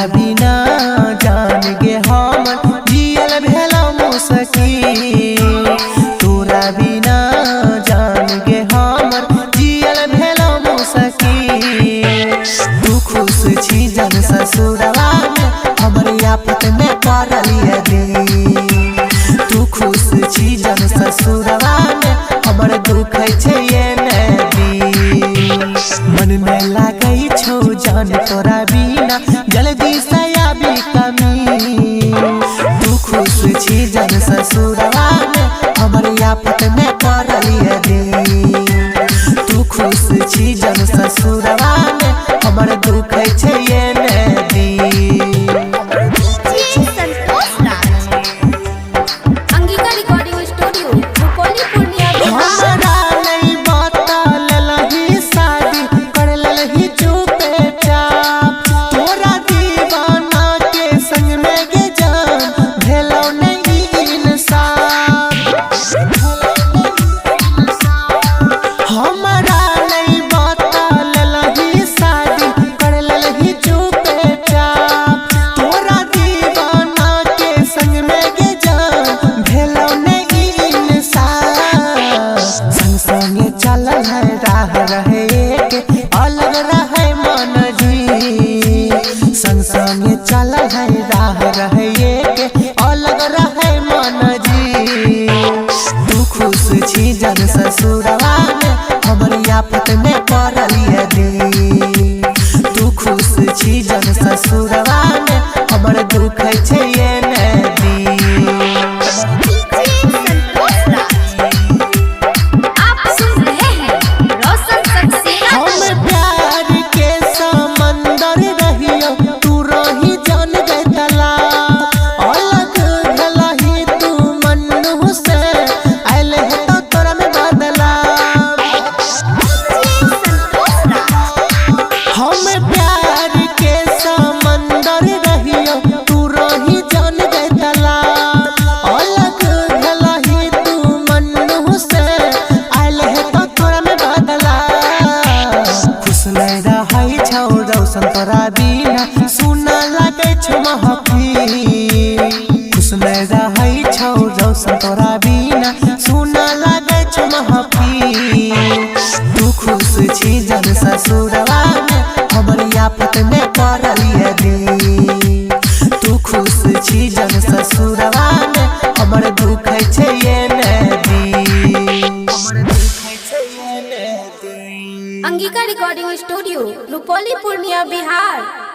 बिना जान गे हम जियल भेला मुसकी, तोरा बिना जान गे हमर जियल भेला मुसकी। तू खुश छी जन ससुरवा में हमर आफत में पड़लिए दी। तू खुश छी जन ससुरवा में हमर दुख छै ये नदी। मन में लागै छौ जान तोरा बिना जल्दी से आबी कमी। तू खुश छी जन ससुरवा में हमर आफत में पड़लिए दी। तू खुश छी जन ससुरवा में हमर दुख छै ये नदी। अलग रहे मन जी संग संगे चल है राह रहे के अलग रहे मन जी। तू खुश छी जन ससुरवा में हमर आफत में पड़लिए दी। तू खुश छी जन ससुरवा में हमर दुख छै ये नदी। तोरा बिना सुना लगे छो महफिल। खुश नहीं रहे छौ रौशन तोरा बिना सुना लगे छो महफिल। तू खुश छी जन ससुरवा में हमर आफत में पड़लिए दी। तू खुश छी जन ससुरवा में हमर दुख छै ये नदी। Angika recording studio Rupauli Purnia Bihar.